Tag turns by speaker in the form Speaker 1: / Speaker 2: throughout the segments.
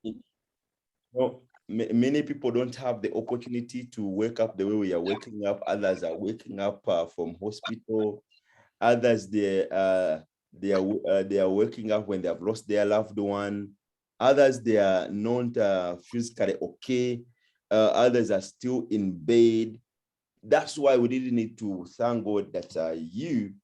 Speaker 1: No, many people don't have the opportunity to wake up the way we are waking up. Others are waking up from hospital. Others they are waking up when they have lost their loved one. Others they are not physically okay. Others are still in bed. That's why we really need to thank God that you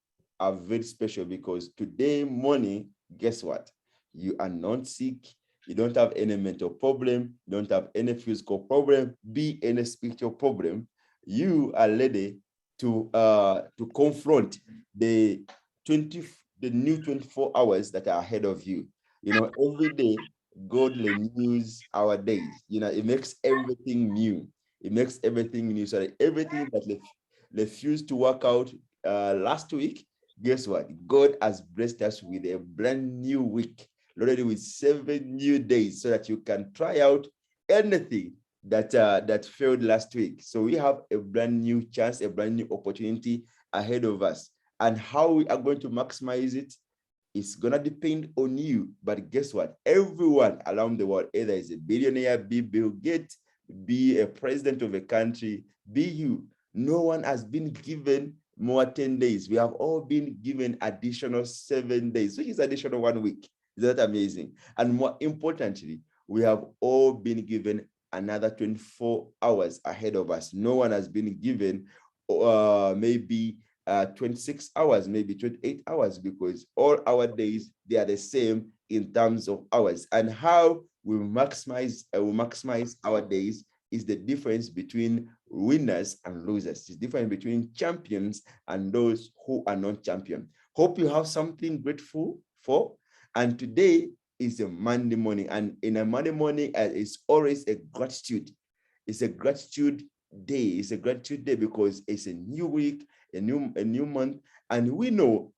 Speaker 1: are very special, because today morning, guess what? You are not sick. You don't have any mental problem. You don't have any physical problem, be any spiritual problem. You are ready to confront the 20 the new 24 hours that are ahead of you. Every day God renews our days. It makes everything new. It makes everything new. So that everything that refused to work out last week, guess what? God has blessed us with a brand new week, already with 7 new days, so that you can try out anything that failed last week. So we have a brand new chance, a brand new opportunity ahead of us. And how we are going to maximize it, it's gonna depend on you. But guess what? Everyone around the world, either is a billionaire, be Bill Gates, be a president of a country, be you. No one has been given more 10 days. We have all been given additional 7 days, which is additional 1 week. Is that amazing? And more importantly, we have all been given another 24 hours ahead of us. No one has been given maybe 26 hours, maybe 28 hours, because all our days, they are the same in terms of hours. And how we maximize our days is the difference between winners and losers. It's the difference between champions and those who are not champions. Hope you have something grateful for. And today is a Monday morning. And in a Monday morning, it's always a gratitude. It's a gratitude day. It's a gratitude day because it's a new week, a new month. And we know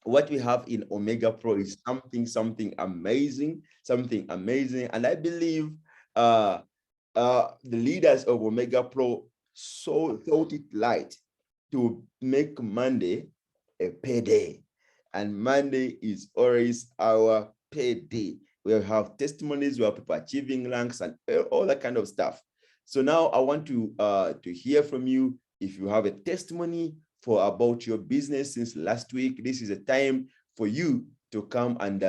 Speaker 1: what we have in Omegapro is something amazing, something amazing. And I believe the leaders of Omegapro so thought it light to make Monday a payday. And Monday is always our payday. We have testimonies, we have people achieving ranks and all that kind of stuff. So now I want to hear from you. If you have a testimony for about your business since last week, this is a time for you to come and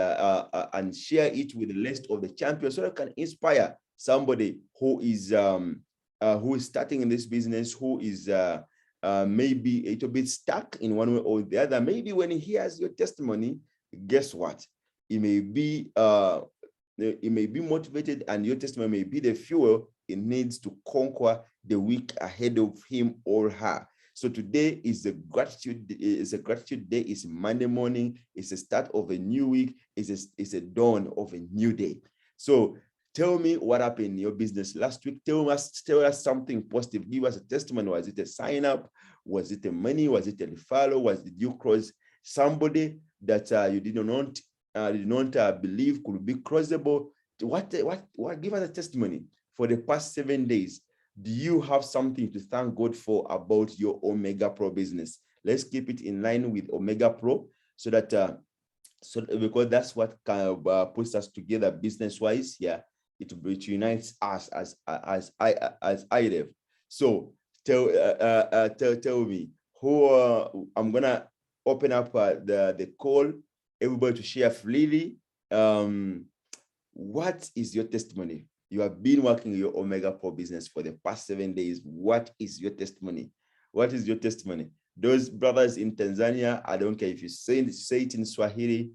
Speaker 1: share it with the rest of the champions, so that can inspire somebody who is starting in this business, who is maybe a little bit stuck in one way or the other. Maybe when he hears your testimony, guess what? It may be motivated, and your testimony may be the fuel it needs to conquer the week ahead of him or her. So today is a gratitude day. It's Monday morning. It's the start of a new week. It's a dawn of a new day. So tell me what happened in your business last week. Tell us something positive. Give us a testimony. Was it a sign up? Was it a money? Was it a referral? Did you cross somebody that you did not believe could be crossable? What? Give us a testimony for the past 7 days. Do you have something to thank God for about your Omegapro business? Let's keep it in line with Omegapro, so that because that's what kind of puts us together business-wise. Yeah, it unites us as Irev. So tell me who I'm gonna open up the call. Everybody to share freely. What is your testimony? You have been working your Omegapro business for the past 7 days. What is your testimony? What is your testimony? Those brothers in Tanzania, I don't care if you say it in Swahili,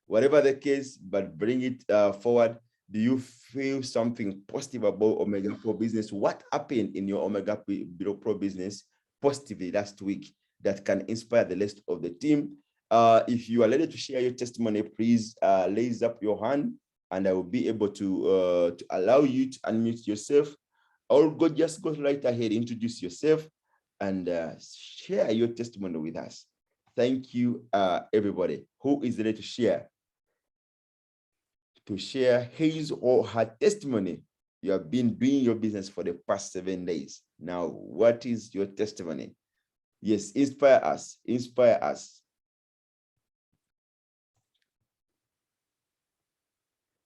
Speaker 1: whatever the case, but bring it forward. Do you feel something positive about Omegapro business? What happened in your Omegapro business positively last week that can inspire the rest of the team? If you are ready to share your testimony, please raise up your hand, and I will be able to allow you to unmute yourself. Or just go right ahead, introduce yourself, and share your testimony with us. Thank you, everybody. Who is ready to share his or her testimony? You have been doing your business for the past 7 days. Now, what is your testimony? Yes, inspire us. Inspire us.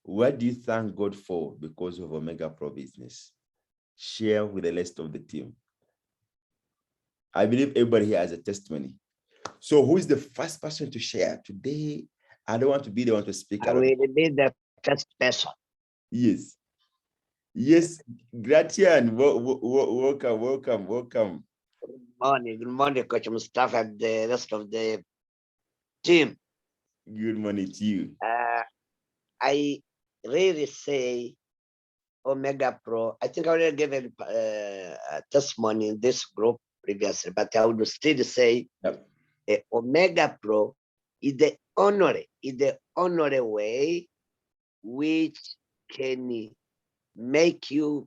Speaker 1: What do you thank God for because of Omegapro business? Share with the rest of the team. I believe everybody here has a testimony. So who is the first person to share today? I don't want to be the one to speak.
Speaker 2: I will be the first person.
Speaker 1: Yes. Yes, Gratian, welcome.
Speaker 2: Good morning, Coach Mustafa and the rest of the team.
Speaker 1: Good morning to you.
Speaker 2: I really say Omegapro. I think I already gave a testimony in this group previously, but I would still say Omegapro is the only way which can make your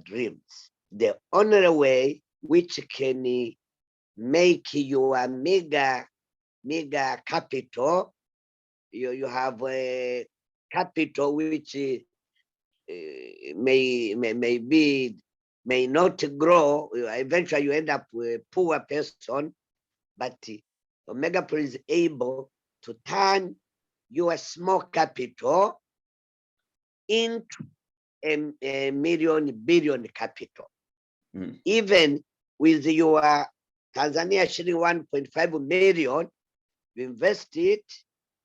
Speaker 2: dreams. The only way which can make your mega capital. You have a capital which may not grow. Eventually, you end up with a poor person. But Omegapro is able to turn your small capital into a billion capital. Even with your Tanzania shilling 1.5 million, you invest it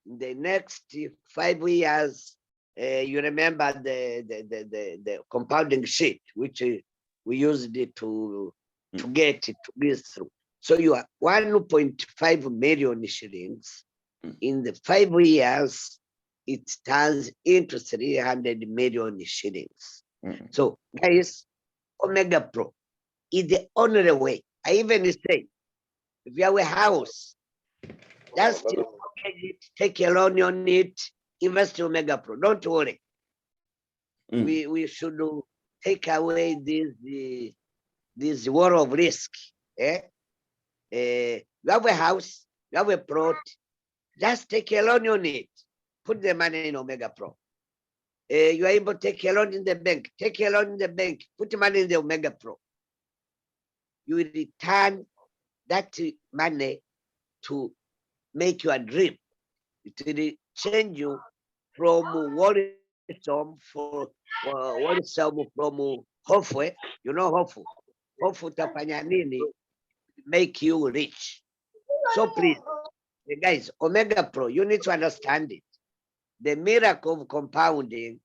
Speaker 2: in the next 5 years. You remember the compounding sheet, which we used it to get through. So you are 1.5 million shillings in the 5 years, it turns into 300 million shillings. So guys, Omegapro is the only way. I even say, if you have a house, just take a loan on it, invest in Omegapro. Don't worry. We should take away this war of risk. You have a house, you have a plot, just take a loan on it. Put the money in Omegapro. You are able to take a loan in the bank. Take a loan in the bank. Put money in the Omegapro. You will return that money to make your dream. It will change you from worrisome from hopeful. You know, hopeful tafanya nini make you rich. So please, guys, Omegapro, you need to understand it. The miracle of compounding,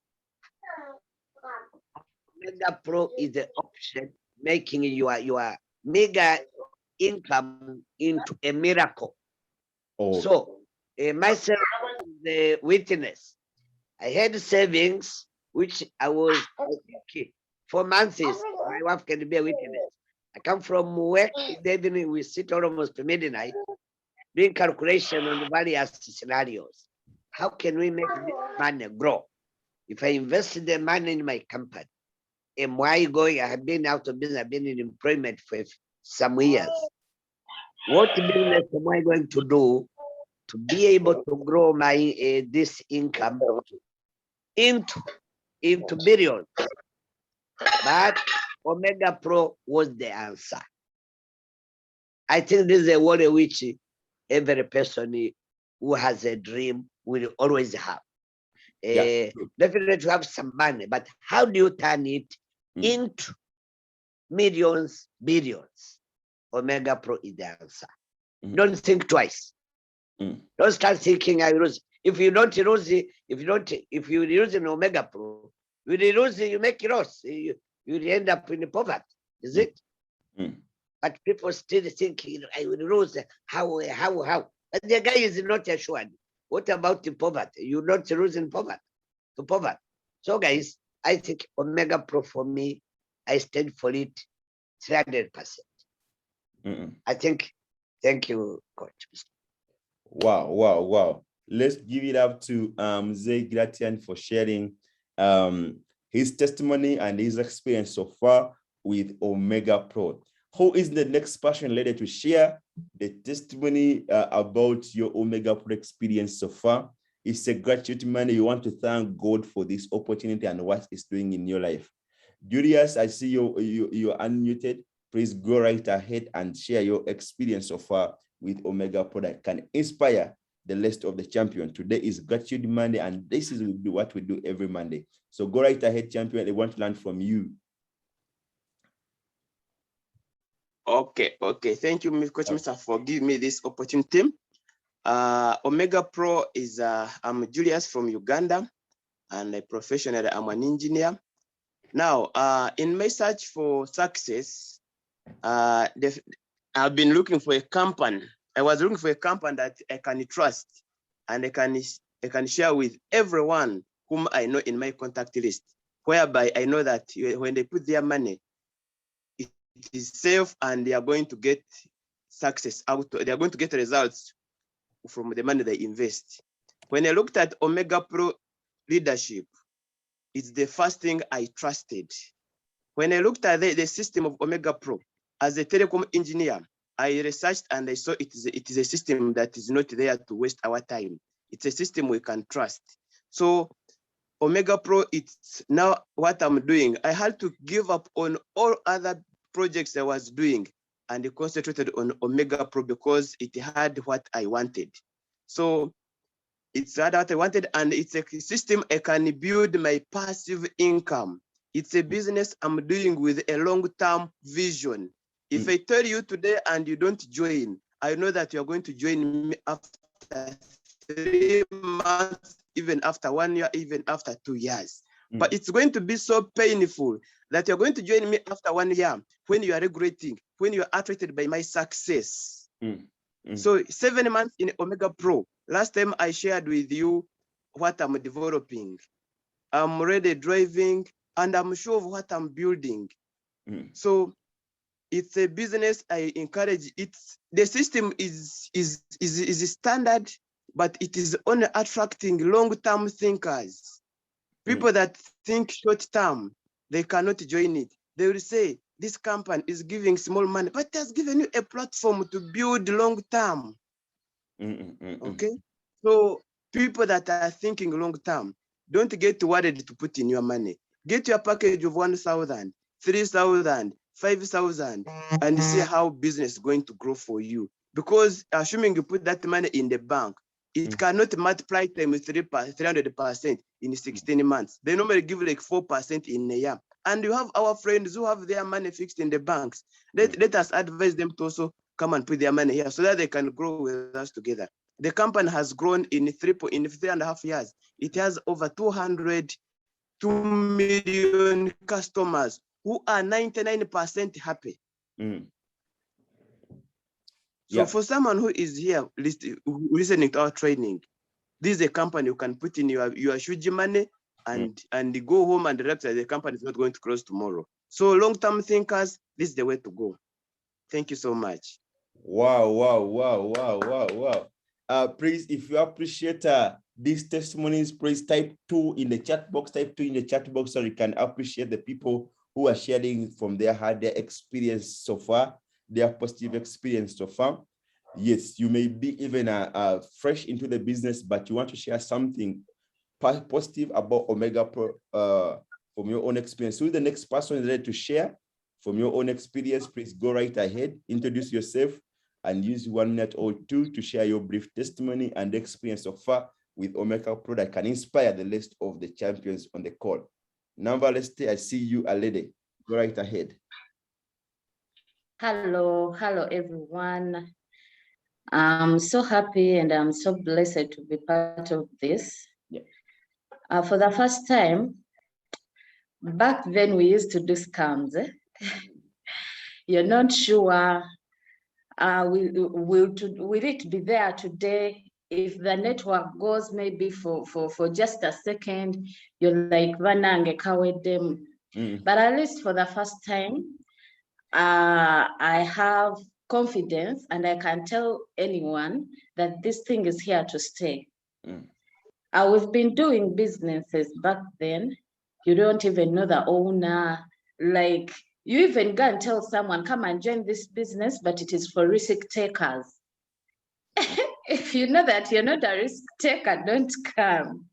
Speaker 2: Omegapro is the option making your mega income into a miracle. So myself, the witness, I had savings, which I was thinking for months. My wife can be a witness. I come from work in the evening, we sit almost to midnight, doing calculation on various scenarios. How can we make this money grow? If I invest the money in my company, am I going? I have been out of business, I've been in employment for some years. What business am I going to do to be able to grow my this income into billions? But Omegapro was the answer. I think this is a word which every person who has a dream will always have. Definitely have some money, but how do you turn it into millions, billions? Omegapro is the answer. Don't think twice. Don't start thinking I lose. If you don't lose, if you use an Omegapro, you lose, you make loss. You end up in poverty. Is it? But people still think I will lose. How? But the guy is not assured. What about the poverty? You're not losing poverty to poverty. So guys, I think Omegapro for me, I stand for it 300%. I think. Thank you, Coach.
Speaker 1: Wow. Let's give it up to Zay Gratian for sharing his testimony and his experience so far with Omegapro. Who is the next person later to share the testimony about your Omegapro experience so far? It's a gratitude money. You want to thank God for this opportunity and what it's doing in your life. Julius, I see you're unmuted. Please go right ahead and share your experience so far with Omegapro that can inspire the list of the champion. Today is Gratitude Monday, and this is what we do every Monday. So go right ahead, champion. I want to learn from you.
Speaker 3: Okay. Thank you, Coach Mr. for giving me this opportunity. Omegapro is, I'm Julius from Uganda, and professionally, I'm an engineer. Now, in my search for success, I've been looking for a company. I was looking for a company that I can trust and I can share with everyone whom I know in my contact list, whereby I know that when they put their money, it is safe and they are going to get success out. They are going to get results from the money they invest. When I looked at Omegapro leadership, it's the first thing I trusted. When I looked at the system of Omegapro, as a telecom engineer, I researched and I saw it is a system that is not there to waste our time. It's a system we can trust. So Omegapro, it's now what I'm doing. I had to give up on all other projects I was doing and concentrated on Omegapro because it had what I wanted. So it's what I wanted, and it's a system I can build my passive income. It's a business I'm doing with a long-term vision. If I tell you today and you don't join, I know that you're going to join me after 3 months, even after 1 year, even after 2 years. But it's going to be so painful that you're going to join me after 1 year when you are regretting, when you are attracted by my success. So 7 months in Omegapro. Last time I shared with you what I'm developing. I'm already driving and I'm sure of what I'm building. So it's a business I encourage. The system is standard, but it is only attracting long-term thinkers. People that think short-term, they cannot join it. They will say, this company is giving small money, but it has given you a platform to build long-term. Okay? So people that are thinking long-term, don't get worried to put in your money. Get your package of 1,000, 3,000, 5,000, and see how business is going to grow for you. Because assuming you put that money in the bank, it cannot multiply times 300% in 16 months. They normally give like 4% in a year. And you have our friends who have their money fixed in the banks. Let us advise them to also come and put their money here so that they can grow with us together. The company has grown in 3.5 years. It has over 202 million customers who are 99% happy. So for someone who is here listening to our training, this is a company you can put in your huge money and go home and direct that the company is not going to close tomorrow. So long-term thinkers, this is the way to go. Thank you so much.
Speaker 1: Wow. Please, if you appreciate these testimonies, please type 2 in the chat box. Type 2 in the chat box so you can appreciate the people who are sharing from their heart, their experience so far, their positive experience so far. Yes, you may be even fresh into the business, but you want to share something positive about Omegapro from your own experience. Who is the next person ready to share from your own experience? Please go right ahead, introduce yourself, and use 1 minute or 2 to share your brief testimony and experience so far with Omegapro that can inspire the list of the champions on the call. Number, let's say I see you, a lady. Go right ahead.
Speaker 4: Hello everyone. I'm so happy and I'm so blessed to be part of this. For the first time, back then we used to do scams. You're not sure, will it be there today? If the network goes maybe for just a second, you're like, Vanange kawedem. But at least for the first time, I have confidence and I can tell anyone that this thing is here to stay. We've been doing businesses back then. You don't even know the owner. Like, you even go and tell someone, come and join this business, but it is for risk takers. If you know that you're not a risk taker, don't come.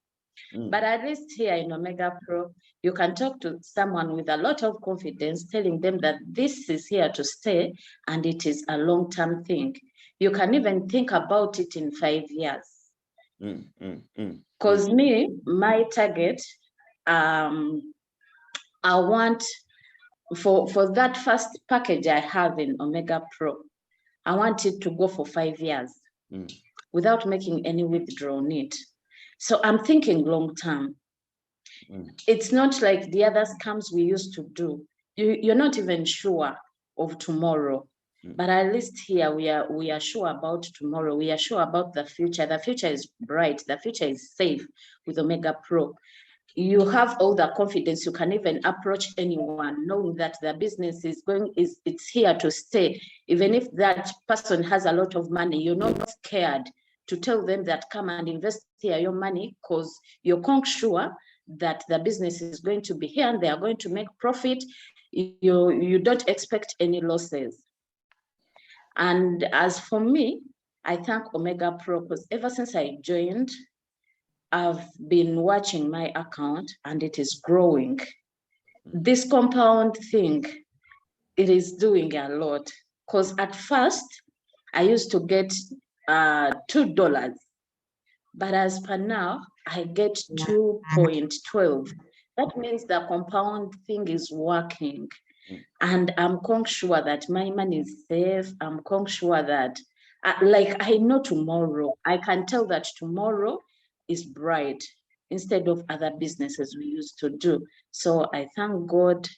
Speaker 4: But at least here in Omegapro, you can talk to someone with a lot of confidence, telling them that this is here to stay and it is a long-term thing. You can even think about it in 5 years. Because me, my target, I want for that first package I have in Omegapro, I want it to go for 5 years without making any withdrawal need. So I'm thinking long term. It's not like the other scams we used to do. You're not even sure of tomorrow. But at least here we are sure about tomorrow. We are sure about the future. The future is bright. The future is safe with Omegapro. You have all the confidence. You can even approach anyone, knowing that the business it's here to stay. Even if that person has a lot of money, you're not scared to tell them that come and invest here your money, because you're sure that the business is going to be here and they are going to make profit. You don't expect any losses. And as for me, I thank Omegapro, because ever since I joined, I've been watching my account and it is growing. This compound thing, it is doing a lot. Because at first, I used to get $2. But as per now, I get 2.12. That means the compound thing is working. And I'm sure that my money is safe. I'm sure that, like, I know tomorrow, I can tell that tomorrow is bright instead of other businesses we used to do. So I thank God.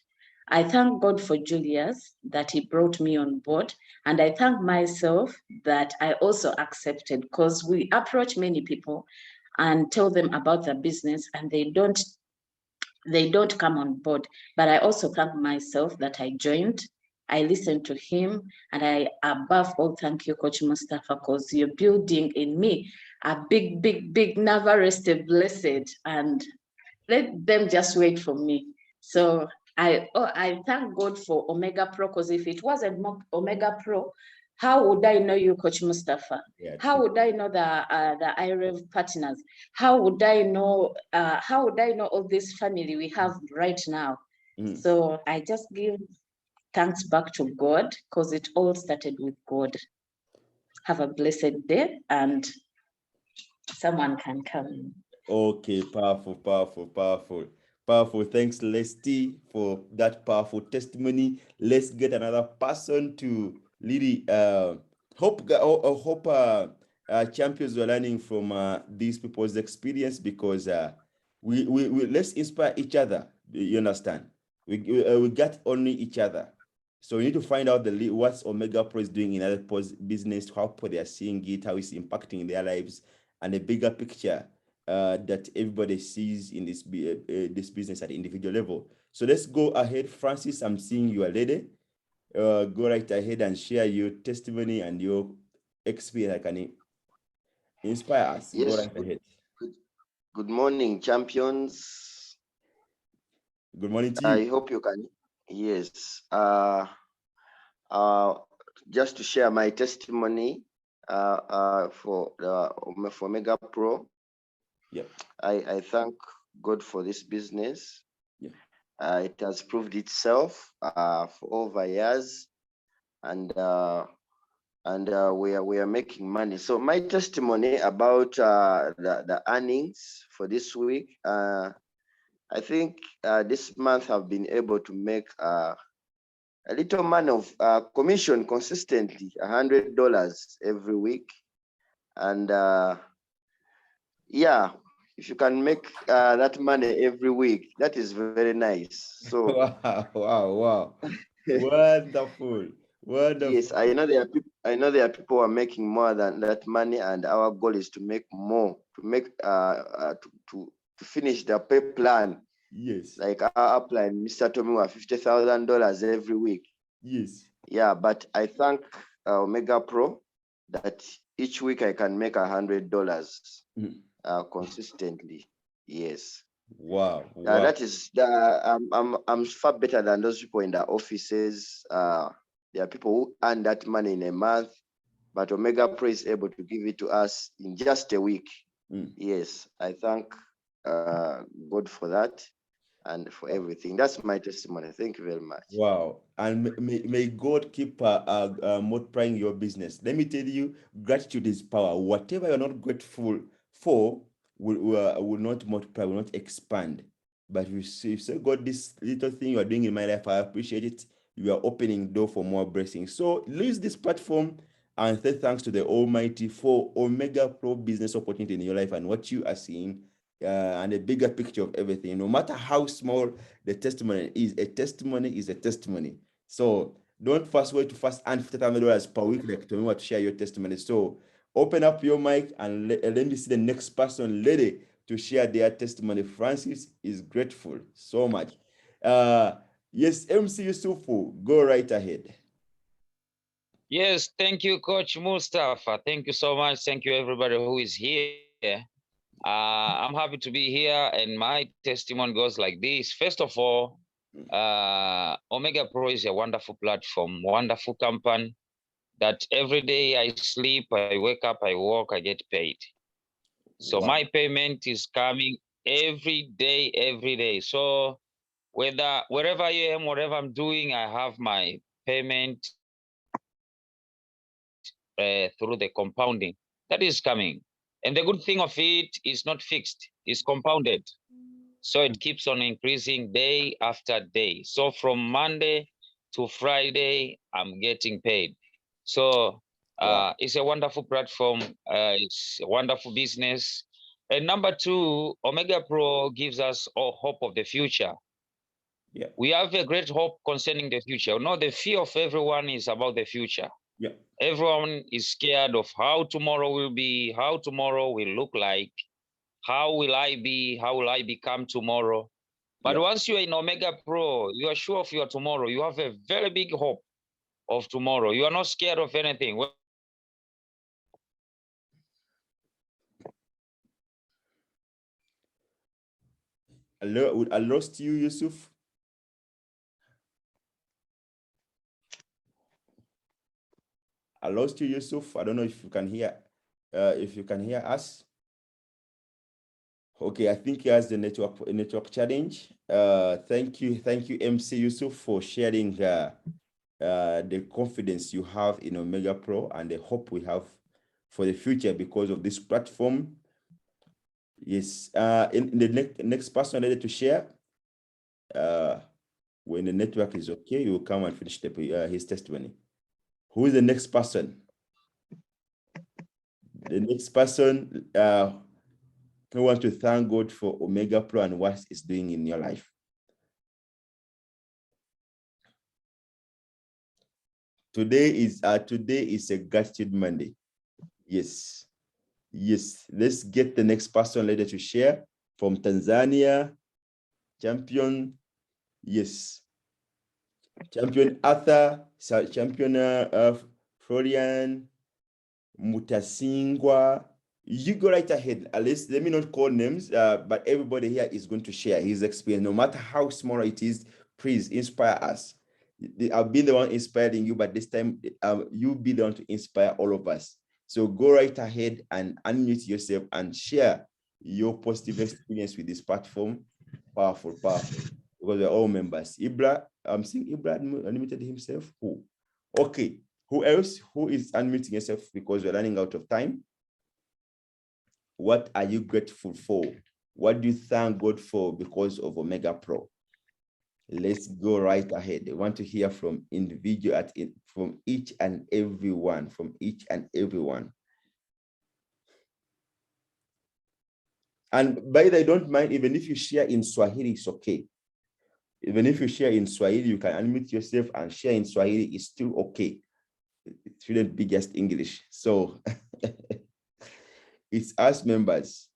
Speaker 4: I thank God for Julius that he brought me on board. And I thank myself that I also accepted, because we approach many people and tell them about the business and they don't come on board. But I also thank myself that I joined. I listened to him, and I, above all, thank you, Coach Mustafa, because you're building in me a big, never rested blessed, and let them just wait for me. So I thank God for Omegapro, because if it wasn't Omegapro, how would I know you, Coach Mustafa?
Speaker 1: Yeah,
Speaker 4: how would I know the Irev partners? How would I know all this family we have right now? So I just give thanks back to God, because it all started with God. Have a blessed day, and someone can come.
Speaker 1: Okay, powerful. Thanks, Leslie, for that powerful testimony. Let's get another person to really hope champions were learning from these people's experience, because we let's inspire each other. You understand? We got only each other. So we need to find out what Omegapro is doing in other business, how they are seeing it, how it's impacting their lives, and a bigger picture that everybody sees in this business at the individual level. So let's go ahead. Francis, I'm seeing you are ready. Go right ahead and share your testimony and your experience that can inspire us.
Speaker 5: Yes.
Speaker 1: Go right ahead.
Speaker 5: Good morning, champions.
Speaker 1: Good morning to you.
Speaker 5: I hope you can. Yes. Just to share my testimony for Omegapro.
Speaker 1: Yeah.
Speaker 5: I thank God for this business.
Speaker 1: Yeah.
Speaker 5: It has proved itself for over years, and we are making money. So my testimony about the earnings for this week. I think this month I've been able to make a little money of commission consistently, $100 every week, and yeah, if you can make that money every week, that is very nice. So
Speaker 1: wow. Wonderful.
Speaker 5: Yes, I know there are people who are making more than that money, and our goal is to make more, to make to finish the pay plan.
Speaker 1: Yes.
Speaker 5: Like our plan, Mr. Tomiwa, $50,000 every week.
Speaker 1: Yes.
Speaker 5: Yeah, but I thank Omegapro that each week I can make $100 consistently. Yes.
Speaker 1: Wow.
Speaker 5: That is I'm far better than those people in the offices. There are people who earn that money in a month, but Omegapro is able to give it to us in just a week. Yes, I thank God for that and for everything. That's my testimony. Thank you very much.
Speaker 1: Wow. And may God keep multiplying your business. Let me tell you, gratitude is power. Whatever you're not grateful 4 will not multiply, will not expand. But you say, God, this little thing you are doing in my life, I appreciate it. You are opening door for more blessings. So use this platform and say thanks to the Almighty for Omegapro business opportunity in your life and what you are seeing, and a bigger picture of everything. No matter how small the testimony is, a testimony is a testimony. So don't fast wait to fast and $50,000 per week like to me to share your testimony. So open up your mic and let me see the next person ready to share their testimony. Francis is grateful so much. Yes, MC Yusufu, go right ahead.
Speaker 6: Yes, thank you, Coach Mustafa. Thank you so much. Thank you, everybody who is here. I'm happy to be here, and my testimony goes like this. First of all, Omegapro is a wonderful platform, wonderful company that every day I sleep, I wake up, I work, I get paid. So
Speaker 1: Wow.
Speaker 6: my payment is coming every day. So wherever I am, whatever I'm doing, I have my payment through the compounding that is coming. And the good thing of it is not fixed, it's compounded. So it keeps on increasing day after day. So from Monday to Friday, I'm getting paid. So
Speaker 1: Wow.
Speaker 6: it's a wonderful platform. It's a wonderful business. And number 2, Omegapro gives us all hope of the future.
Speaker 1: Yeah.
Speaker 6: We have a great hope concerning the future. No, the fear of everyone is about the future.
Speaker 1: Yeah.
Speaker 6: Everyone is scared of how tomorrow will be, how tomorrow will look like, how will I be, how will I become tomorrow. But
Speaker 1: Yeah.
Speaker 6: once you are in Omegapro, you are sure of your tomorrow. You have a very big hope of tomorrow. You are not scared of anything.
Speaker 1: I lost you, Yusuf. I lost you, Yusuf. I don't know if you can hear. If you can hear us. Okay, I think he has the network challenge. Thank you, MC Yusuf, for sharing the confidence you have in Omegapro and the hope we have for the future because of this platform. Yes, in the next person ready to share. When the network is okay, you will come and finish his testimony. Who is the next person? The next person who wants to thank God for Omegapro and what it's doing in your life. Today is a gratitude Monday. Yes. Let's get the next person ready to share from Tanzania. Champion. Yes. Champion Arthur. Champion Florian Mutasingwa. You go right ahead. At least let me not call names, but everybody here is going to share his experience, no matter how small it is. Please inspire us. I'll be the one inspiring you, but this time you be the one to inspire all of us. So go right ahead and unmute yourself and share your positive experience with this platform. Powerful. Because we're all members. I'm seeing Ibra unmuted himself. Who? Okay. Who else? Who is unmuting yourself because we're running out of time? What are you grateful for? What do you thank God for because of Omegapro? Let's go right ahead. I want to hear from from each and every one. And by the way, don't mind, even if you share in Swahili, it's okay. Even if you share in Swahili, you can unmute yourself and share in Swahili, it's still okay. It shouldn't be just English. So it's us members.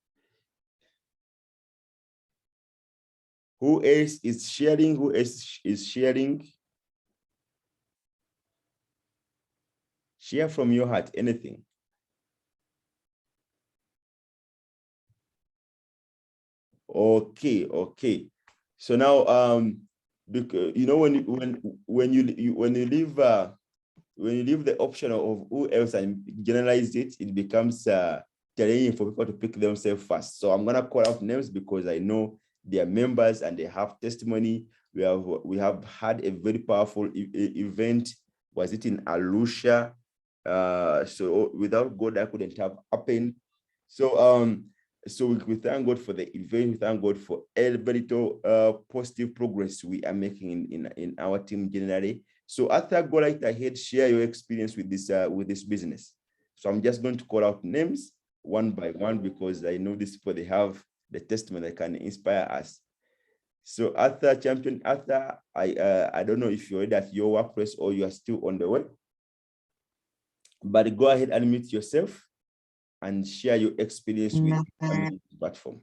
Speaker 1: Who else is sharing? Who else is sharing? Share from your heart, anything. Okay. So now, because you know when you leave the option of who else and generalize it, it becomes challenging for people to pick themselves first. So I'm gonna call out names because I know they are members and they have testimony. We have had a very powerful event. Was it in Arusha? So without God, that couldn't have happened. So we thank God for the event. We thank God for every little positive progress we are making in our team generally. So Arthur, go right ahead, share your experience with this business. So I'm just going to call out names one by one because I know these people, they have the testimony that can inspire us. So Arthur, Champion Arthur, I don't know if you're already at your workplace or you are still on the way, but go ahead and unmute yourself and share your experience with the platform.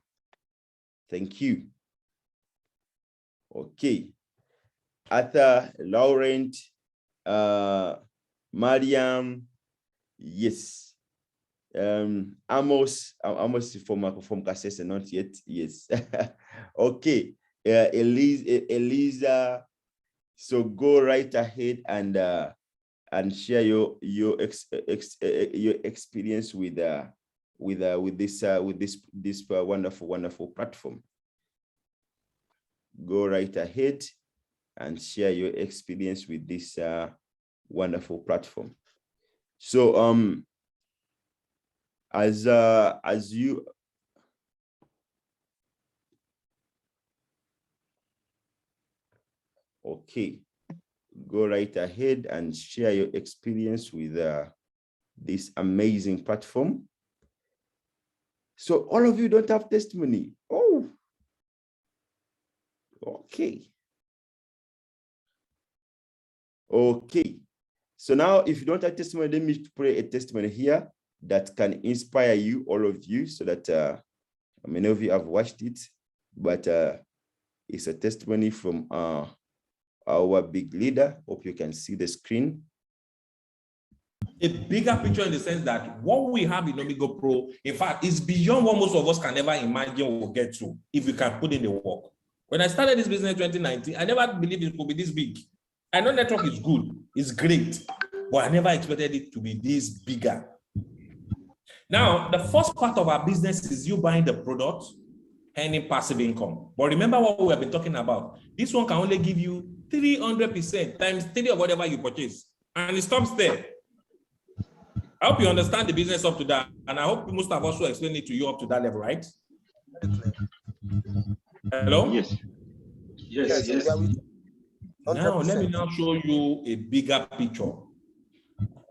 Speaker 1: Thank you. Okay. Arthur, Laurent, Mariam, yes. Amos from Kasese, not yet. Yes. Okay. Eliza. So go right ahead and share your experience with this wonderful platform. Go right ahead and share your experience with this wonderful platform. So as you okay, go right ahead and share your experience with this amazing platform. So all of you don't have testimony. Oh, okay. Okay. So now if you don't have testimony, let me pray a testimony here that can inspire you, all of you, so that many of you have watched it, but it's a testimony from our big leader. Hope you can see the screen.
Speaker 7: A bigger picture in the sense that what we have in Omegapro, in fact, is beyond what most of us can ever imagine we'll get to if we can put in the work. When I started this business in 2019, I never believed it could be this big. I know network is good, it's great, but I never expected it to be this bigger. Now, the first part of our business is you buying the product, earning passive income. But remember what we have been talking about. This one can only give you 300% times 3 of whatever you purchase. And it stops there. I hope you understand the business up to that. And I hope most of us will explain it to you up to that level, right? Hello?
Speaker 5: Yes. Yes. Yes.
Speaker 7: Now, let me now show you a bigger picture.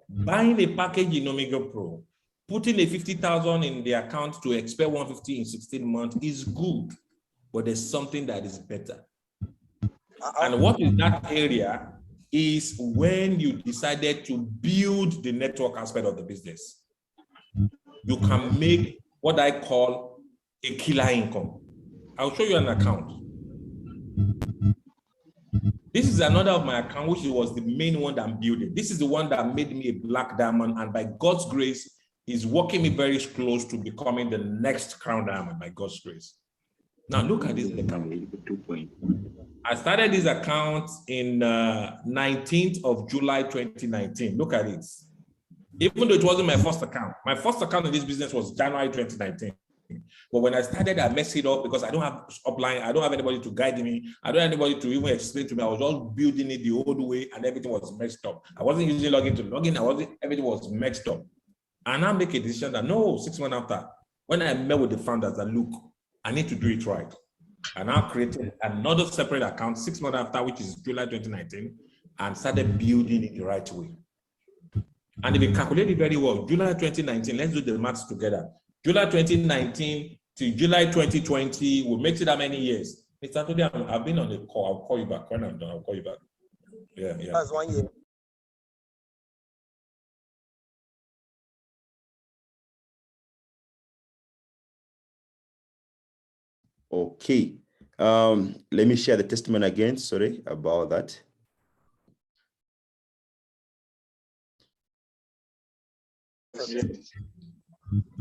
Speaker 7: Buying a package in Omegapro, putting a 50,000 in the account to expect 150 in 16 months is good, but there's something that is better. And what is that area is when you decided to build the network aspect of the business. You can make what I call a killer income. I'll show you an account. This is another of my account, which was the main one that I'm building. This is the one that made me a black diamond, and by God's grace, is working me very close to becoming the next crown diamond by God's grace. Now look at this account. I started this account in 19th of July 2019. Look at it. Even though it wasn't my first account in this business was January 2019. But when I started, I messed it up because I don't have upline. I don't have anybody to guide me. I don't have anybody to even explain to me. I was just building it the old way and everything was messed up. I wasn't using login to login. Everything was messed up. And I make a decision that no, 6 months after, when I met with the founders, that look, I need to do it right. And I created another separate account 6 months after, which is July 2019, and started building it the right way. And if you calculate it very well, July 2019, let's do the maths together. July 2019 to July 2020, will make it how many years? Mr. Tony, I've been on the call. I'll call you back. When I'm done, I'll call you back. Yeah. That's 1 year.
Speaker 1: Okay. Let me share the testimony again. Sorry about that.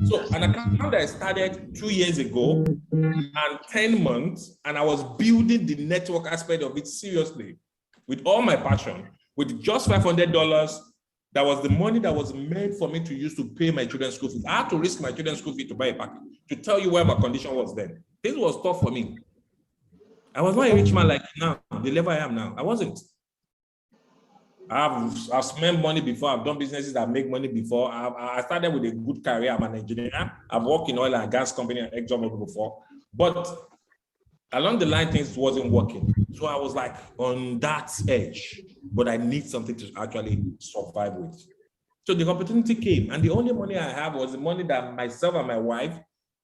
Speaker 7: So an account that I started 2 years ago and 10 months, and I was building the network aspect of it seriously with all my passion, with just $500. That was the money that was meant for me to use to pay my children's school fees. I had to risk my children's school fee to buy a package, to tell you where my condition was then. This was tough for me. I was not a rich man like now, the level I am now. I wasn't. I've spent money before. I've done businesses that make money before. I started with a good career. I'm an engineer. I've worked in oil and gas company and ExxonMobil before. But along the line, things wasn't working. So I was like on that edge, but I need something to actually survive with. So the opportunity came, and the only money I have was the money that myself and my wife,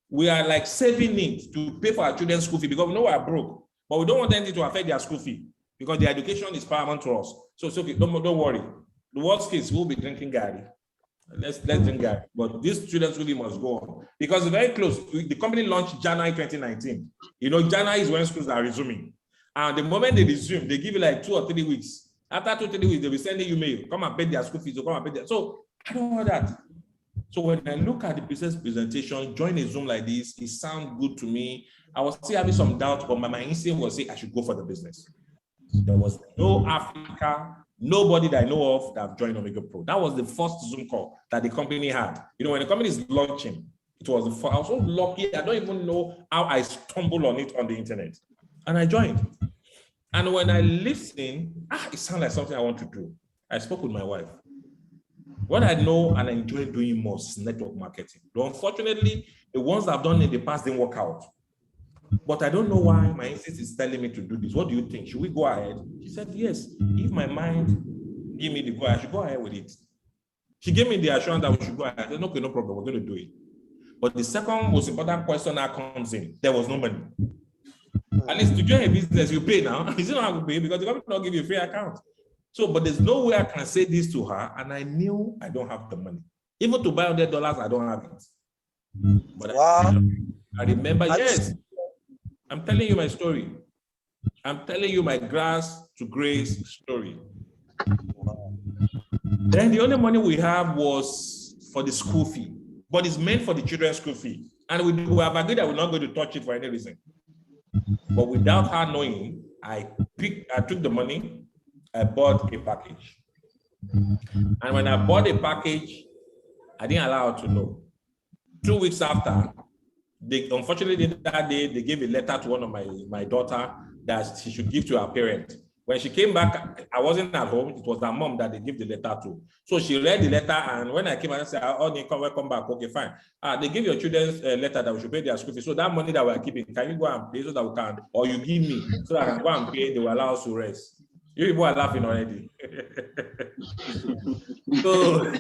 Speaker 7: we are like saving it to pay for our children's school fee, because we know we are broke, but we don't want anything to affect their school fee because their education is paramount to us. So it's okay, don't worry. The worst case, we'll be drinking Gary. Let's drink Gary. But this children's school fee must go on because it's very close. The company launched January 2019. You know, January is when schools are resuming. And the moment they resume, they give you like 2 or 3 weeks. After 2 or 3 weeks, they'll be sending you mail. Come and pay their school fees. Come and pay their. So I don't want that. So when I look at the business presentation, join a Zoom like this, it sounds good to me. I was still having some doubt, but my instinct was saying I should go for the business. There was no Africa, nobody that I know of that joined Omegapro. That was the first Zoom call that the company had. You know, when the company is launching, it was the first. I was so lucky. I don't even know how I stumbled on it on the internet. And I joined. And when I listened, it sounded like something I want to do. I spoke with my wife. What I know and I enjoy doing most is network marketing. Though unfortunately, the ones I've done in the past didn't work out. But I don't know why my instinct is telling me to do this. What do you think? Should we go ahead? She said, yes. If my mind give me the go, I should go ahead with it. She gave me the assurance that we should go ahead. I said, okay, no problem, we're going to do it. But the second most important question that comes in, there was no money. At least to join a business, you pay now. You don't have to pay because the government will not give you a free account. So, but there's no way I can say this to her, and I knew I don't have the money. Even to buy $100, I don't have it. But wow. I remember, yes, I'm telling you my story. I'm telling you my grass to grace story. Then the only money we have was for the school fee, but it's meant for the children's school fee. And we have agreed that we're not going to touch it for any reason. But without her knowing, I took the money, I bought a package. And when I bought a package, I didn't allow her to know. 2 weeks after, unfortunately that day, they gave a letter to one of my daughter that she should give to her parent. When she came back, I wasn't at home. It was her mom that they gave the letter to. So she read the letter, and when I came and I said, oh, welcome back. Okay, fine. They give your children's letter that we should pay their school fees. So that money that we're keeping, can you go and pay so that we can, or you give me so that I can go and pay, they will allow us to rest. You people are laughing already. So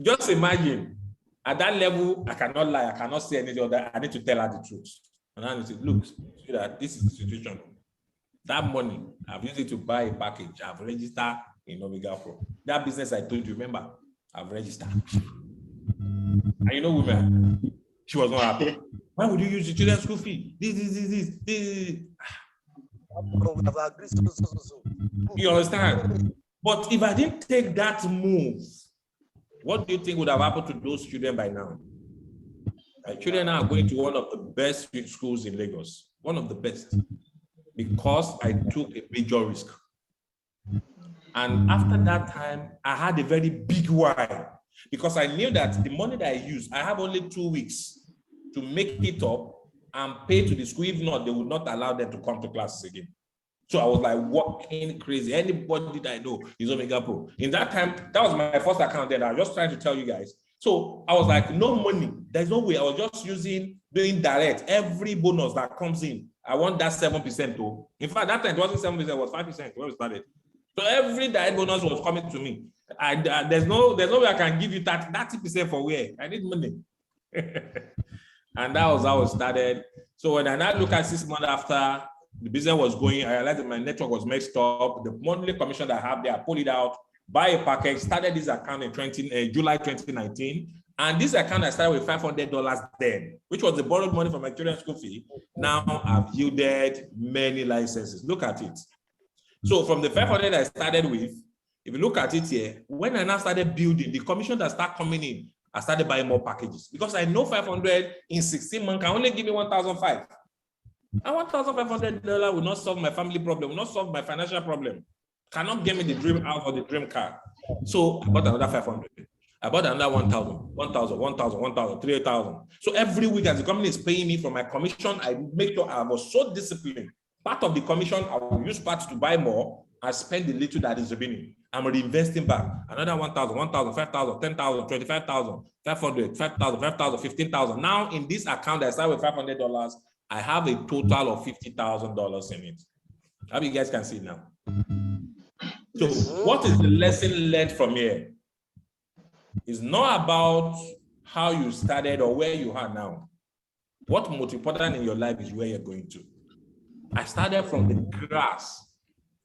Speaker 7: just imagine, at that level, I cannot lie, I cannot say anything other. I need to tell her the truth. And I need to look, see that this is the situation. That money, I've used it to buy a package. I've registered in Omegapro. That business I told you, remember, I've registered. And you know, woman, she was not happy. Why would you use the children's school fee? This. You understand? But if I didn't take that move, what do you think would have happened to those children by now? My children are going to one of the best schools in Lagos, one of the best, because I took a major risk. And after that time, I had a very big why, because I knew that the money that I used, I have only 2 weeks to make it up and pay to the school. If not, they would not allow them to come to classes again. So I was like walking crazy. Anybody that I know is Omegapro. In that time, that was my first account then. I was just trying to tell you guys. So I was like, no money. There's no way. I was just doing direct. Every bonus that comes in, I want that 7% too. In fact, that time it wasn't 7%, it was 5% when we started. So every direct bonus was coming to me. There's no way I can give you 30% for where? I need money. And that was how it started. So when I now look at 6 months after the business was going, I realized that my network was messed up. The monthly commission that I have there, I pulled it out, buy a package, started this account in July 2019. And this account I started with $500 then, which was the borrowed money from my children's school fee. Now I've yielded many licenses. Look at it. So from the 500 I started with, if you look at it here, when I now started building, the commission that started coming in, I started buying more packages because I know 500 in 16 months can only give me 1,500. And $1,500 will not solve my family problem, will not solve my financial problem, cannot get me the dream house or the dream car. So I bought another 500. I bought another 1,000, 1,000, 1,000, 1,000, 3,000. So every week as the company is paying me for my commission, I make sure I was so disciplined. Part of the commission, I will use parts to buy more, I spend the little that is remaining. I'm reinvesting back. Another 1,000, 1,000, 5,000, 10,000, 25,000, 500, 5,000, 5,000, 15,000. Now in this account that I start with $500, I have a total of $50,000 in it. How you guys can see now. So what is the lesson learned from here? It's not about how you started or where you are now. What's most important in your life is where you're going to. I started from the grass,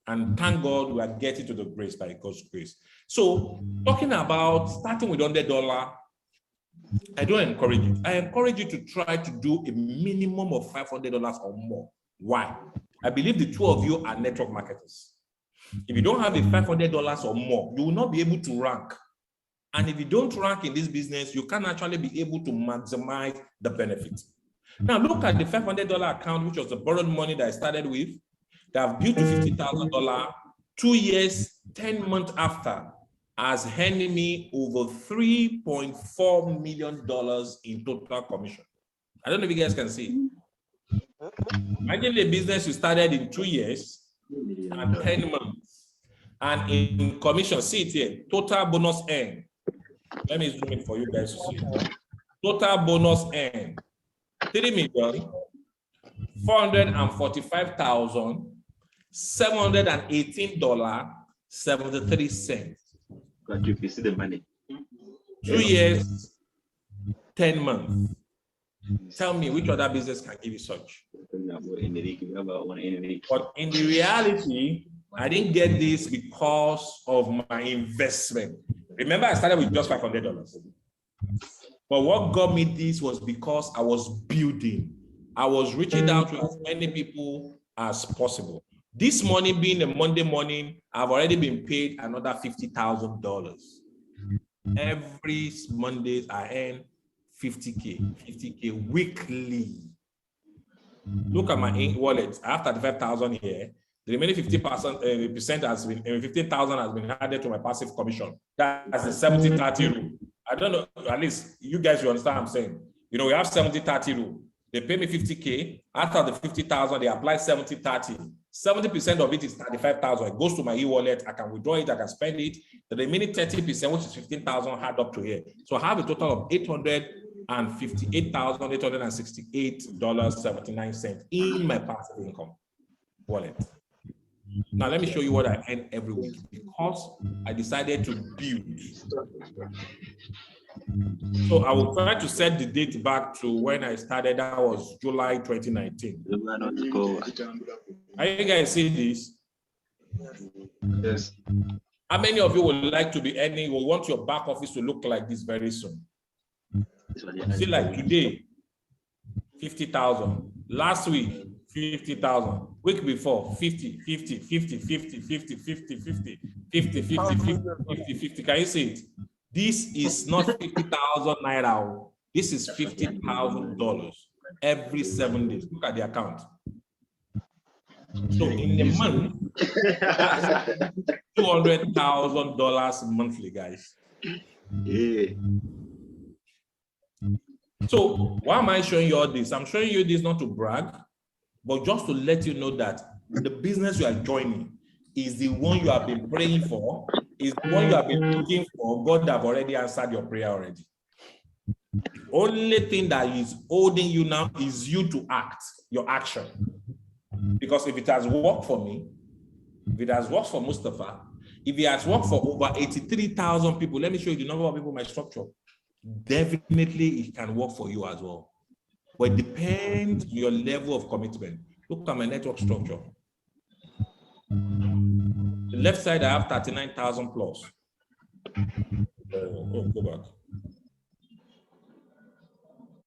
Speaker 7: and thank God we are getting to the grace by God's grace. So talking about starting with $100, I don't encourage it. I encourage you to try to do a minimum of $500 or more. Why? I believe the two of you are network marketers. If you don't have a $500 or more, you will not be able to rank. And if you don't rank in this business, you can actually be able to maximize the benefit. Now look at the $500 account, which was the borrowed money that I started with, that I've built to $50,000, 2 years, 10 months after, has earned me over $3.4 million in total commission. I don't know if you guys can see. Imagine a business you started in 2 years and 10 months. And in commission, see it here, total bonus earned. Let me zoom in for you guys to see. Total bonus earned, $3,445,718.73.
Speaker 1: But you can see the money.
Speaker 7: 2 years, 10 months. Tell me which other business can give you such. But in the reality, I didn't get this because of my investment. Remember, I started with just $500. But what got me this was because I was building. I was reaching out to as many people as possible. This morning, being a Monday morning, I've already been paid another $50,000. Every Monday, I earn 50K weekly. Look at my wallet. I have 35,000 here. The remaining 50% has been 15,000 has been added to my passive commission. That's the 70-30 rule. I don't know, at least you guys will understand what I'm saying. You know, we have 70-30 rule. They pay me 50K. After the 50,000, they apply 70-30. 70% of it is 35,000. It goes to my e-wallet. I can withdraw it. I can spend it. The remaining 30%, which is 15,000, add up to here. So I have a total of $858,868.79 in my passive income wallet. Now, let me show you what I earn every week because I decided to build. So I will try to set the date back to when I started. That was July 2019. Are you guys see this?
Speaker 1: Yes.
Speaker 7: How many of you would like to be earning or want your back office to look like this very soon? See, like today, 50,000. Last week, 50,000. Week before, 50, 50, 50, 50, 50, 50, 50, 50, 50, 50, 50, 50. Can you see it? This is not 50,000 naira. This is $50,000 every 7 days. Look at the account. So in a month, that's $200,000 monthly, guys.
Speaker 1: Yeah.
Speaker 7: So why am I showing you all this? I'm showing you this not to brag, but just to let you know that the business you are joining is the one you have been praying for, is the one you have been looking for. God have already answered your prayer already. Only thing that is holding you now is you to act, your action. Because if it has worked for me, if it has worked for Mustafa, if it has worked for over 83,000 people, let me show you the number of people in my structure. Definitely it can work for you as well. But it depends on your level of commitment. Look at my network structure. The left side, I have 39,000 plus. Go back.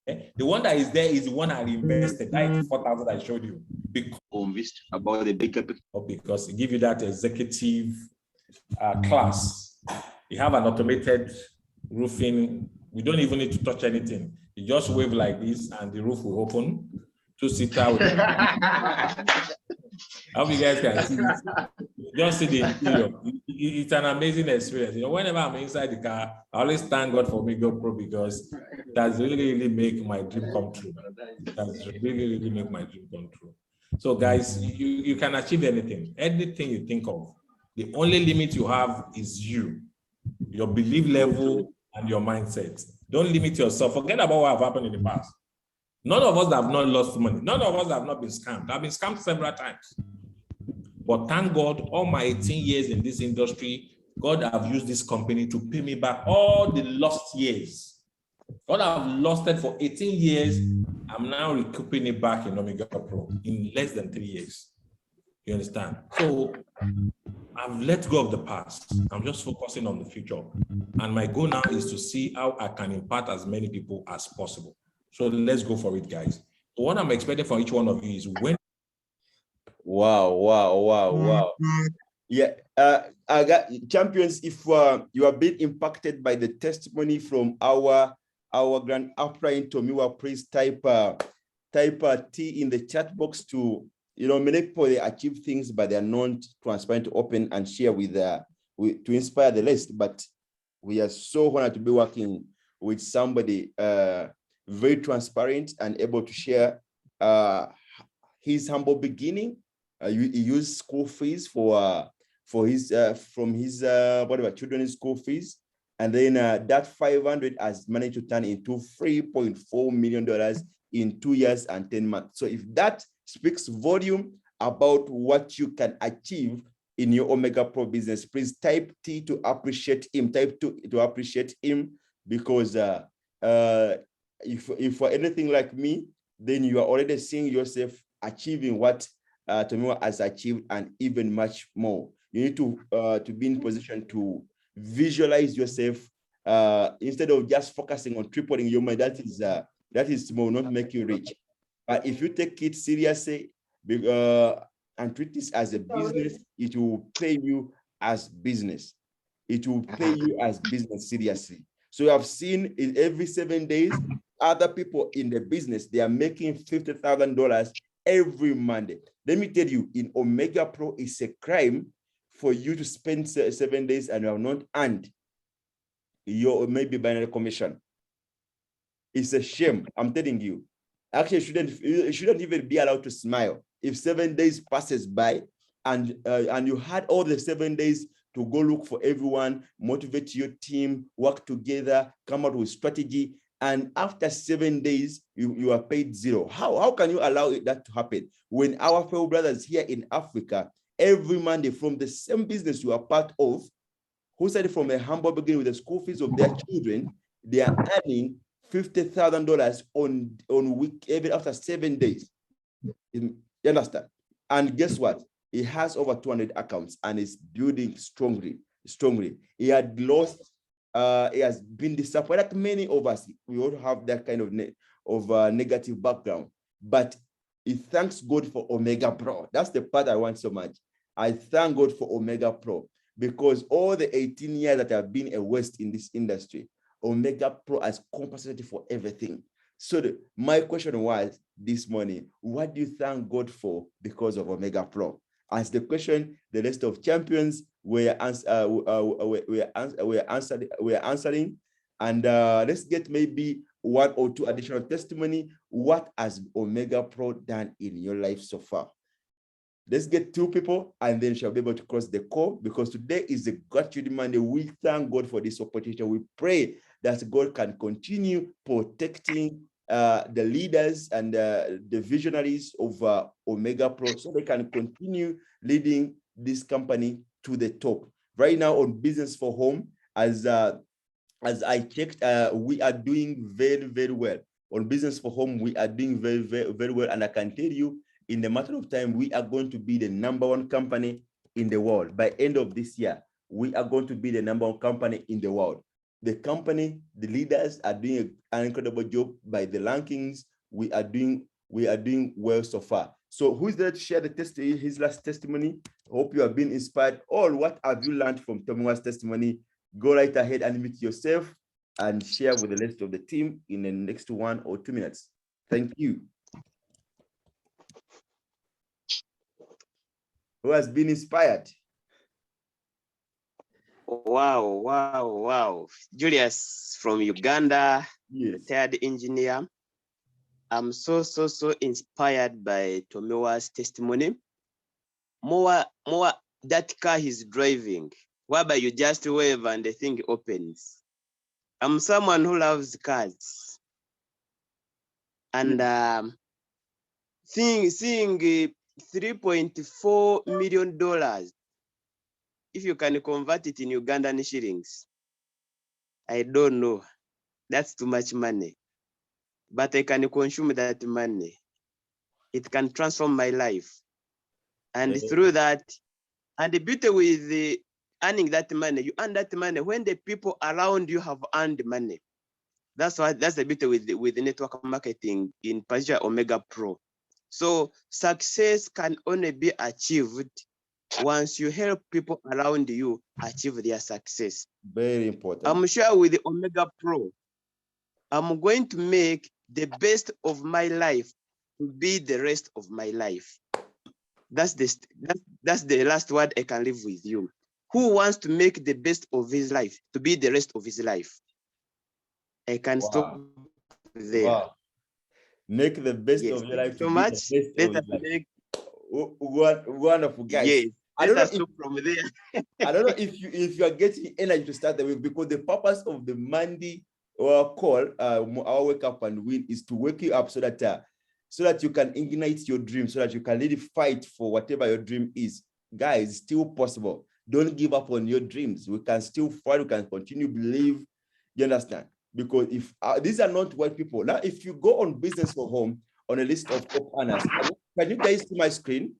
Speaker 7: Okay. The one that is there is the one I invested. That is 4,000 I showed you.
Speaker 1: Convinced about the big capital.
Speaker 7: Because it gives you that executive class. You have an automated roofing. We don't even need to touch anything. You just wave like this and the roof will open. Two-seater. I hope you guys can see it. Just see the interior. It's an amazing experience. You know, whenever I'm inside the car, I always thank God for Omegapro because that's really make my dream come true. That's really make my dream come true. So guys, you can achieve anything you think of. The only limit you have is you, your belief level and your mindset. Don't limit yourself. Forget about what have happened in the past. None of us have not lost money. None of us have not been scammed. I've been scammed several times. But thank God, all my 18 years in this industry, God have used this company to pay me back all the lost years. God have lost it for 18 years. I'm now recouping it back in Omegapro in less than 3 years. You understand? So I've let go of the past. I'm just focusing on the future. And my goal now is to see how I can impact as many people as possible. So let's go for it, guys. So what I'm expecting from each one of you is when.
Speaker 1: Wow. Yeah, I got champions. If you are being impacted by the testimony from our grand upright Tomiwa, please type T in the chat box to, many people, they achieve things, but they're not transparent, open, and share with to inspire the rest. But we are so honored to be working with somebody very transparent and able to share his humble beginning. He used school fees for his from his whatever children's school fees, and then that 500 has managed to turn into $3.4 million in 2 years and 10 months. So if that speaks volume about what you can achieve in your Omegapro business, please type T to appreciate him. Type to appreciate him, because if for anything like me, then you are already seeing yourself achieving what Tomiwa has achieved and even much more. You need to be in position to visualize yourself instead of just focusing on tripling your money. That is small, not make you rich. But if you take it seriously and treat this as a business, it will pay you as business. It will pay you as business seriously. So you have seen in every 7 days, other people in the business, they are making $50,000 every Monday. Let me tell you, in Omegapro, it's a crime for you to spend 7 days and you have not earned your maybe binary commission. It's a shame, I'm telling you. Actually, you shouldn't even be allowed to smile. If 7 days passes by and you had all the 7 days to go look for everyone, motivate your team, work together, come out with strategy, and after 7 days, you are paid zero. How can you allow that to happen? When our fellow brothers here in Africa, every Monday from the same business you are part of, who started from a humble beginning with the school fees of their children, they are earning $50,000 on week, even after 7 days. You understand? And guess what? He has over 200 accounts and is building strongly. He had lost, he has been disappointed. Like many of us, we all have that kind of negative background. But he thanks God for Omegapro. That's the part I want so much. I thank God for Omegapro, because all the 18 years that I've been a waste in this industry, Omegapro has compensated for everything. So my question was this morning, what do you thank God for because of Omegapro? As the question the rest of champions were answering, and let's get maybe 1 or 2 additional testimony. What has Omegapro done in your life so far? Let's get 2 people, and then shall be able to cross the call, because today is the Gratitude Monday. We thank God for this opportunity. We pray that God can continue protecting the leaders and the visionaries of Omegapro, so they can continue leading this company to the top. Right now on Business for Home, as I checked, we are doing very, very well. On Business for Home, we are doing very, very, very well. And I can tell you, in a matter of time, we are going to be the #1 company in the world. By end of this year, we are going to be the #1 company in the world. The company, the leaders are doing an incredible job. By the rankings, we are doing well so far. So who's there to share his last testimony? Hope you have been inspired. All what have you learned from Tomiwa's testimony? Go right ahead and meet yourself and share with the rest of the team in the next 1 or 2 minutes. Thank you. Who has been inspired?
Speaker 3: Wow. Julius from Uganda,
Speaker 1: Yes.
Speaker 3: retired engineer. I'm so inspired by Tomiwa's testimony. More that car he's driving, whereby you just wave and the thing opens. I'm someone who loves cars. And seeing $3.4 million, if you can convert it in Ugandan shillings, I don't know. That's too much money. But I can consume that money. It can transform my life. And through that, and the beauty with the earning that money, you earn that money when the people around you have earned money. That's the beauty with the network marketing, in particular Omegapro. So success can only be achieved once you help people around you achieve their success.
Speaker 1: Very important.
Speaker 3: I'm sure with the Omegapro, I'm going to make the best of my life to be the rest of my life. That's the last word I can leave with you. Who wants to make the best of his life to be the rest of his life? I can stop there.
Speaker 1: Wow. Make the best of your life
Speaker 3: so
Speaker 1: to
Speaker 3: much.
Speaker 1: be the best of your life. Wonderful, guys.
Speaker 3: Yes.
Speaker 1: I don't know
Speaker 3: if, from there.
Speaker 1: I don't know if you are getting energy to start the week, because the purpose of the Monday call, our Wake Up and Win, is to wake you up so that you can ignite your dream, so that you can really fight for whatever your dream is. Guys, it's still possible. Don't give up on your dreams. We can still fight. We can continue to believe. You understand? Because if these are not white people. Now, if you go on Business for Home on a list of top earners, can you guys see my screen?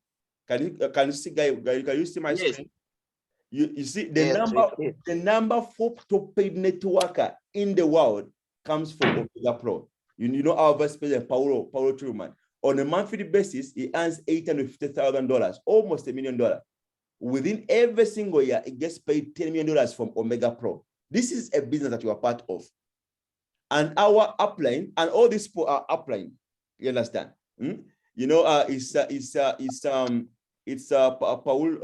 Speaker 1: Can you see, guys? Can you see my screen? You see the number 4 top paid networker in the world comes from Omegapro. You know our vice president Paulo Truman. On a monthly basis, he earns $850,000, almost $1 million. Within every single year, he gets paid $10 million from Omegapro. This is a business that you are part of. And our upline, and all these people are upline. You understand? You know, it's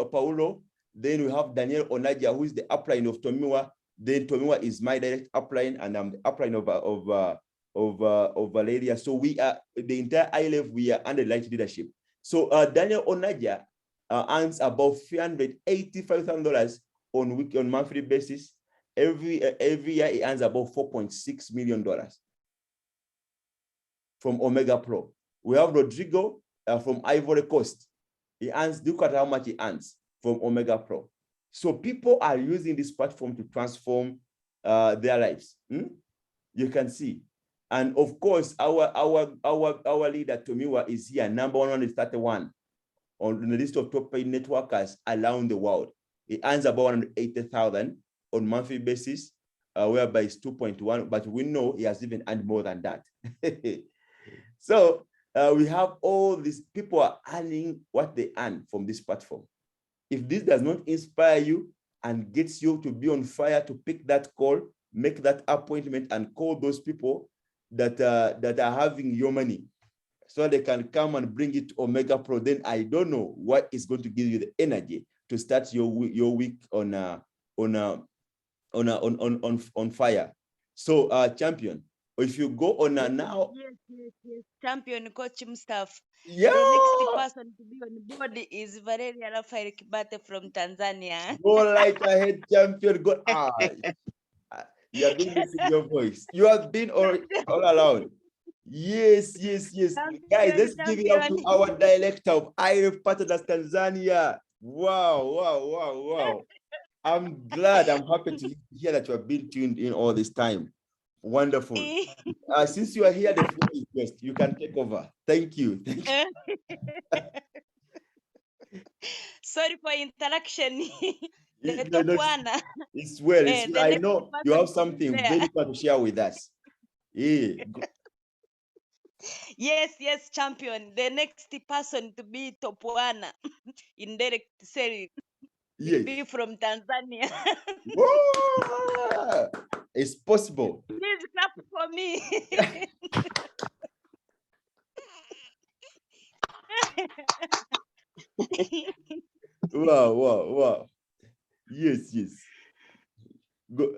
Speaker 1: Paulo. Then we have Daniel Onadia, who is the upline of Tomiwa. Then Tomiwa is my direct upline, and I'm the upline of Valeria. So we are the entire Irev. We are under light leadership. So Daniel Onadia earns about $385,000 on monthly basis. Every year he earns about $4.6 million from Omegapro. We have Rodrigo from Ivory Coast. He earns, look at how much he earns from Omegapro. So people are using this platform to transform their lives. You can see. And of course, our leader Tomiwa is here, number 131 on the list of top paid networkers around the world. He earns about 180,000 on monthly basis, whereby it's 2.1, but we know he has even earned more than that. So we have all these people are earning what they earn from this platform. If this does not inspire you and gets you to be on fire, to pick that call, make that appointment and call those people that are having your money so they can come and bring it to Omegapro, then I don't know what is going to give you the energy to start your week on fire. So champion, if you go on now.
Speaker 8: Yes. Champion, coach Mustafa.
Speaker 1: Yeah.
Speaker 8: The next person to be on board is Valeria Rafael Kibate from Tanzania.
Speaker 1: Go right ahead, champion. Go. You have been missing your voice. You have been all around. Yes.
Speaker 8: Champion,
Speaker 1: Guys, let's give it up to our director of Irev, Patadas, Tanzania. Wow. I'm glad, I'm happy to hear that you have been tuned in all this time. Wonderful. Since you are here, the floor is best. You can take over. Thank you.
Speaker 8: Sorry for interaction.
Speaker 1: It's well. I know you have something very fun to share with us. Yeah.
Speaker 8: Yes, champion. The next person to be top one in direct selling will be from Tanzania.
Speaker 1: Whoa! It's possible.
Speaker 8: Please clap for me.
Speaker 1: Wow. Yes. Go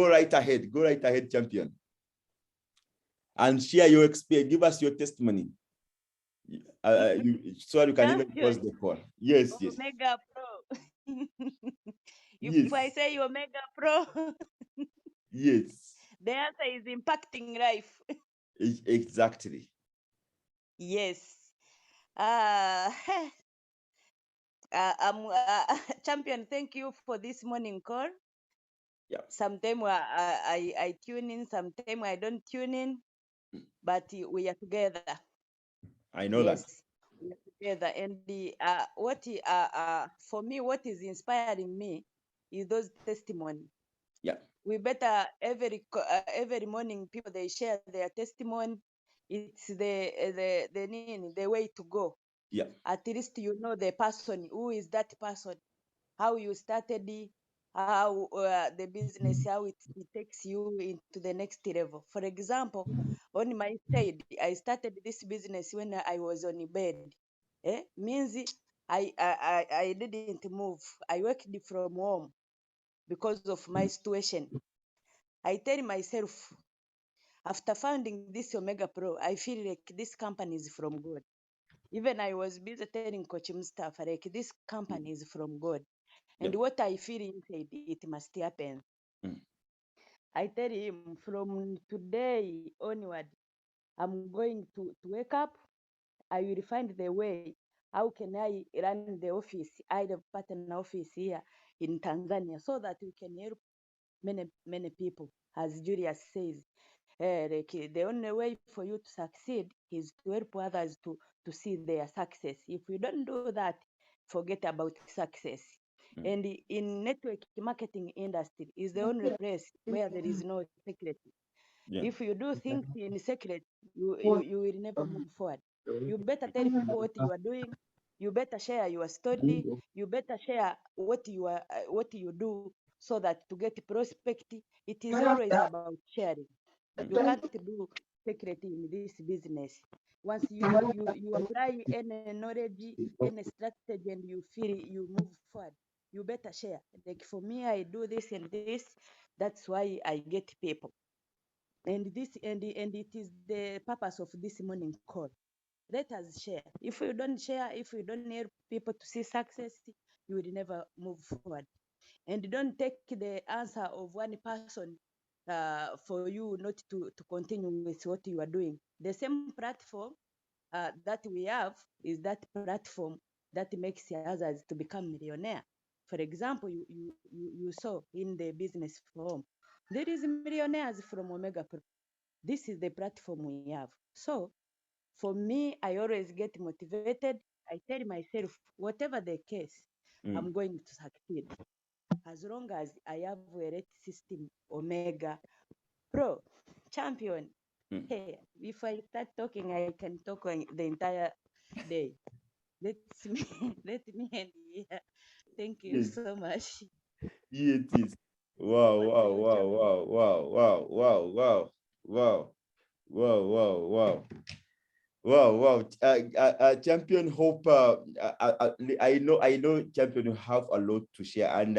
Speaker 1: right ahead. Go right ahead, champion. And share your experience. Give us your testimony. So you can even
Speaker 8: Champion.
Speaker 1: pause the call. Yes, yes.
Speaker 8: Omega Pro. If
Speaker 1: Yes.
Speaker 8: I say Omega Pro,
Speaker 1: Yes.
Speaker 8: the answer is impacting life.
Speaker 1: Exactly.
Speaker 8: Yes. Uh, Champion, thank you for this morning call.
Speaker 1: Yeah.
Speaker 8: Sometimes I tune in, sometimes I don't tune in, but we are together.
Speaker 1: I know that.
Speaker 8: Yes, we are together. And for me, what is inspiring me is those testimony.
Speaker 1: Yeah.
Speaker 8: We better every morning people they share their testimony. It's the way to go.
Speaker 1: Yeah.
Speaker 8: At least you know the person. Who is that person? How you started it, how the business, how it takes you into the next level. For example, on my side, I started this business when I was on bed. Means I didn't move. I worked from home because of my situation. I tell myself, after founding this Omega Pro, I feel like this company is from God. Even I was busy telling Coach Mustafa, like this company is from God. And
Speaker 1: Yeah.
Speaker 8: what I feel inside, it must happen.
Speaker 1: Mm.
Speaker 8: I tell him from today onward, I'm going to wake up. I will find the way. How can I run the office, Irev partner office here in Tanzania, so that we can help many people, as Julius says. The only way for you to succeed is to help others to see their success. If you don't do that, forget about success.
Speaker 1: Mm.
Speaker 8: And in network marketing industry is the only place where there is no secret.
Speaker 1: Yeah.
Speaker 8: If you do things in secret, you will never move forward. You better tell people what you are doing. You better share your story. You better share what you do, so that to get prospect, it is always about sharing. You can't do secret in this business. Once you apply any knowledge, any strategy, and you feel you move forward, you better share. Like for me, I do this and this. That's why I get people. And it is the purpose of this morning call. Let us share. If you don't share, if you don't help people to see success, you will never move forward. And don't take the answer of one person for you not to continue with what you are doing. The same platform that we have is that platform that makes others to become millionaire. For example, you saw in the business forum, there is millionaires from Omega Pro. This is the platform we have. So for me, I always get motivated. I tell myself, whatever the case, I'm going to succeed. As long as I have a rate system, Omega Pro, champion.
Speaker 1: Mm.
Speaker 8: Hey, if I start talking, I can talk on the entire day. Let me let me end here. Thank you
Speaker 1: Yes.
Speaker 8: so much.
Speaker 1: Yeah, it is. Wow,
Speaker 8: Over to
Speaker 1: wow,
Speaker 8: you,
Speaker 1: wow,
Speaker 8: champion.
Speaker 1: wow, wow, wow, wow, wow, wow, wow, wow, wow. Wow, wow. Champion Hope, I know Champion you have a lot to share. And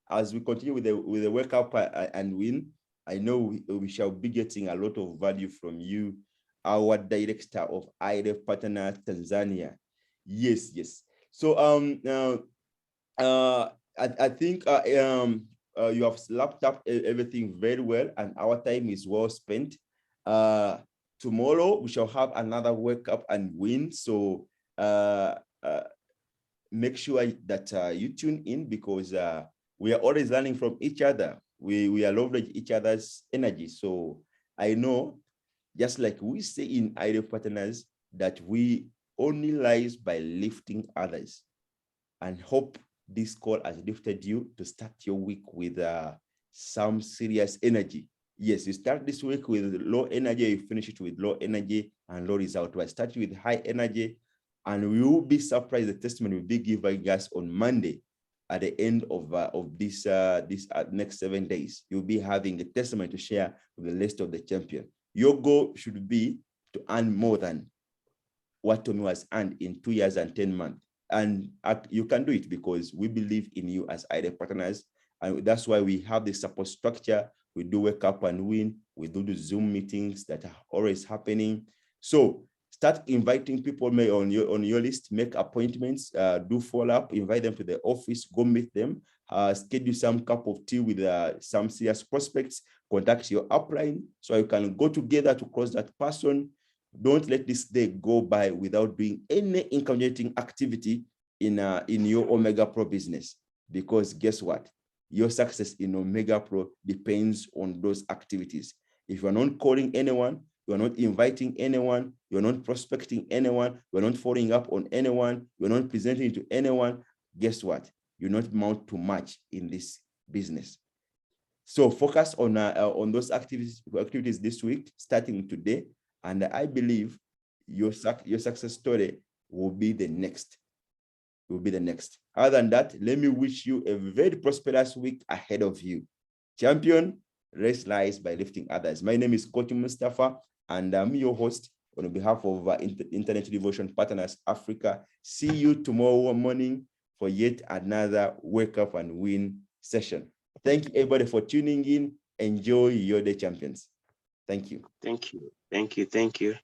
Speaker 1: as we continue with the wake up and win, I know we shall be getting a lot of value from you, our director of Irev Partner Tanzania. Yes, yes. So I think you have slapped up everything very well, and our time is well spent. Tomorrow we shall have another wake up and win. So uh, uh, make sure that you tune in, because we are always learning from each other. We are leverage each other's energy. So I know, just like we say in Irev Partners, that we only rise by lifting others, and hope this call has lifted you to start your week with some serious energy. Yes, you start this week with low energy, you finish it with low energy and low result. I start with high energy, and we will be surprised the testimony will be giving us on Monday at the end of this next 7 days. You'll be having a testimony to share with the rest of the champion. Your goal should be to earn more than what Tommy was earned in 2 years and 10 months. And you can do it, because we believe in you as Irev partners. And that's why we have the support structure. We do wake up and win. We do the Zoom meetings that are always happening. So Start inviting people on your list, make appointments, do follow-up, invite them to the office, go meet them, schedule some cup of tea with some serious prospects, contact your upline so you can go together to close that person. Don't let this day go by without doing any income-generating activity in your Omegapro business, because guess what? Your success in Omegapro depends on those activities. If you're not calling anyone, you're not inviting anyone, you're not prospecting anyone, you're not following up on anyone, you're not presenting to anyone, guess what? You're not mount to much in this business. So focus on those activities this week, starting today, and I believe your success story will be the next. Other than that, let me wish you a very prosperous week ahead of you. Champion, rest lies by lifting others. My name is Coach Mustafa, and I'm your host on behalf of Internet Devotion Partners Africa. See you tomorrow morning for yet another Wake Up and Win session. Thank you, everybody, for tuning in. Enjoy your day, champions. Thank you.
Speaker 3: Thank you. Thank you. Thank you.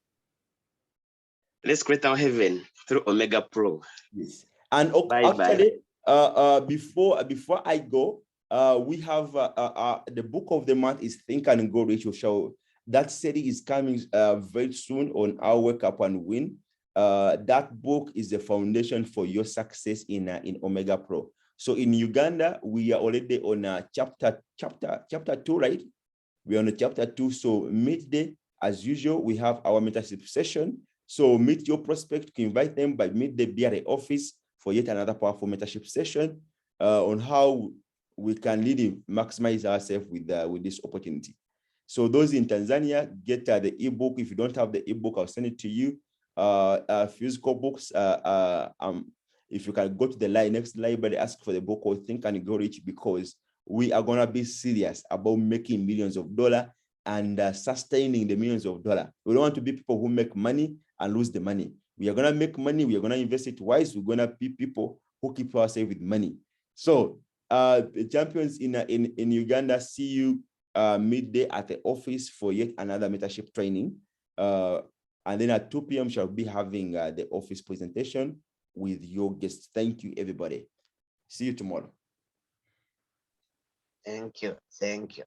Speaker 3: Let's create our heaven through Omegapro.
Speaker 1: Yes. And actually, before I go, we have the book of the month is Think and Go Rich. That series is coming very soon on our Wake Up and Win. That book is the foundation for your success in Omegapro. So in Uganda, we are already on chapter 2, right? We're on chapter 2. So midday, as usual, we have our mentorship session. So meet your prospect, invite them by midday, be at the office for yet another powerful mentorship session on how we can really maximize ourselves with this opportunity. So those in Tanzania, get the ebook. If you don't have the ebook, I'll send it to you. Physical books. If you can go to the next library, ask for the book or Think and Go Rich, because we are gonna be serious about making millions of dollars and sustaining the millions of dollars. We don't want to be people who make money and lose the money. We are gonna make money. We are gonna invest it wise. We're gonna be people who keep ourselves with money. So, the champions in Uganda, see you midday at the office for yet another mentorship training. And then at 2 p.m. shall be having the office presentation with your guests. Thank you, everybody. See you tomorrow.
Speaker 2: Thank you. Thank you.